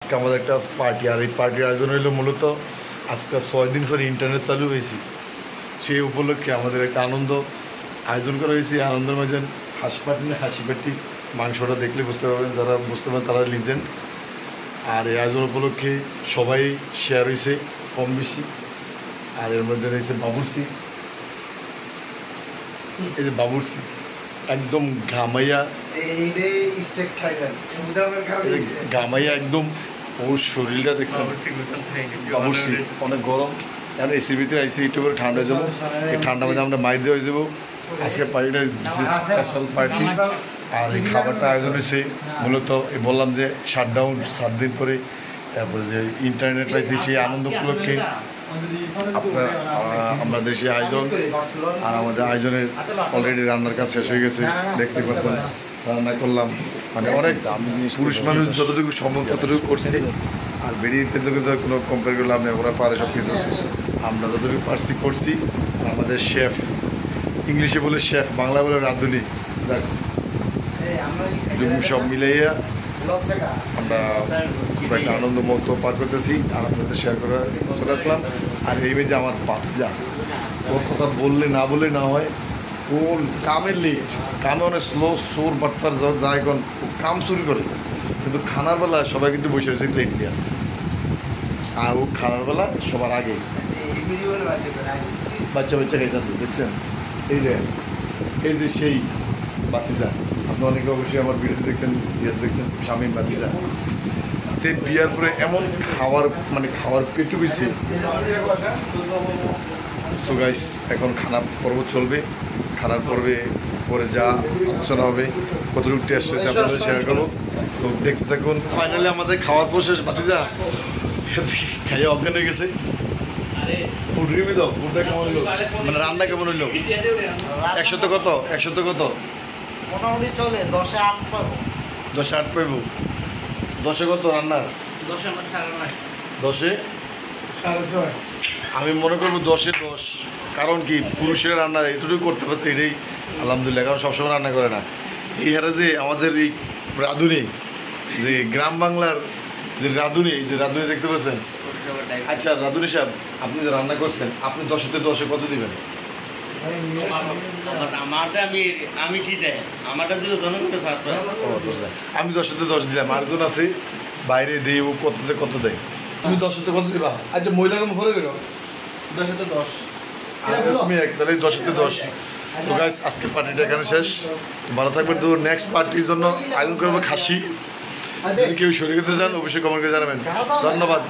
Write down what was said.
আজকে আমাদের একটা পার্টি, আর এই পার্টির আয়োজন হইলো মূলত আজকে 6 দিন পরে ইন্টারনেট চালু হয়েছে, সেই উপলক্ষে আমাদের একটা আয়োজন করা হয়েছে। আনন্দের মাঝে হাসি পাটি মাংসটা দেখলে বুঝতে পারবেন, যারা বুঝতে পারেন তারা লিজেন্ড। আর এই আয়োজন উপলক্ষে সবাই শেয়ার হয়েছে কম বেশি। আর এর মধ্যে রয়েছে বাবুর্চি, এই যে বাবুর্চি একদম ঘামাইয়া একদম ওর শরীরটা দেখছেন। বাবুর্চি অনেক গরম, কারণ এসির ভিতরে আইসি একটু করে ঠান্ডা হয়ে যাবো। এই ঠান্ডার মধ্যে আমরা মাইর দিয়ে হয়ে যাবো। আজকের পার্টিটা বিশেষ স্পেশাল পার্টি। আর এই খাবারটা আয়োজন হয়েছে মূলত বললাম যে শাটডাউন 7 দিন পরে, তারপরে যে ইন্টারনেট পাইছি সেই আনন্দ উপলক্ষে আমাদের সেই আয়োজন। আর আমাদের আয়োজনের অলরেডি রান্নার কাজ শেষ হয়ে গেছে, দেখতে পাচ্ছেন রান্না করলাম। মানে অনেক পুরুষ মানুষ যতটুকু সম্ভব ততটুকু করছে, আর বেরিয়ে দিতে কোনো কম্পেয়ার করলাম না, ওরা পারে সব কিছু। আমরা যতটুকু পারছি করছি। আর আমাদের শেফ, ইংলিশে বলে শেফ, বাংলা বলে রাঁধুনি, সব মিলাইয়া আমরা খুব একটা আনন্দ মতো পার করতেছি। আর আপনাদের শেয়ার করে রাখলাম। আর এই যে আমার বাচ্চা, ওর কথা বললে না হয়, ওর কামের লেট, কামে অনেক স্লো সোর বাটফার যা এখন কাম চুরি করে, কিন্তু খানার বেলা সবাই কিন্তু বসে রয়েছে প্লেট নিয়ে। আর ও খানার বেলা সবার আগে বাচ্চা খাইতেছে, দেখছেন? এই যে সেই বাতিজা, আপনি অনেকে অবশ্যই আমার ভিডিওতে দেখছেন, দেখছেন শামীম বাতিজা। বিয়ার পরে এমন খাওয়ার পেটু গেছে। সো গাইস, এখন খানা পর্ব চলবে। খানার পরে যা আলোচনা হবে, কতটুকু টেস্ট হয়েছে আপনাদের শেয়ার করবো। তো দেখতে থাকুন। ফাইনালি আমাদের খাওয়ার প্রসেস, বাতিজা খাইয়ে অজ্ঞান হয়ে গেছে। ফুড রিভিউ দাও, ফুডটা কেমন হইলো, মানে রান্না কেমন হইলো? 100তে কত? মোটামুটি চলে 10-এ 8 পাবো। 10-এ 8 পাইব। 10-এ কত রান্নার? 10-এ 6.5। আমি মনে করবো 10-এ 10। কারণ কি, পুরুষেরা রান্না এতটুকু করতে পারছে, এটাই আলহামদুলিল্লাহ। কারণ সবসময় রান্না করে না। এই হারে যে আমাদের এই রাঁধুনি, যে গ্রাম বাংলার যে রাঁধুনি দেখতে পাচ্ছেন। আচ্ছা রাঁধুনি সাহেব, আপনি যে রান্না করছেন, আপনি 10-তে 10 কত দিবেন? আমি কি দেয় আমারটা দিল জনগণকে সাথ। আমি 10-তে 10 দিলাম। আরেকজন আছে বাইরে দিয়ে, ও কততে কত দেয়। তুমি 10-তে কত দিবা? আচ্ছা মহিলা কম ফরে গেল 10-এ 10। আমি তাহলে 10-তে 10। তো গাইস, আজকে পার্টিটা এখানে শেষ। ভালো থাকবেন। তো নেক্সট পার্টির জন্য আয়োজন করবো খাসি। যদি কেউ সরিয়ে দিতে চান অবশ্যই কমেন্ট করে জানাবেন। ধন্যবাদ।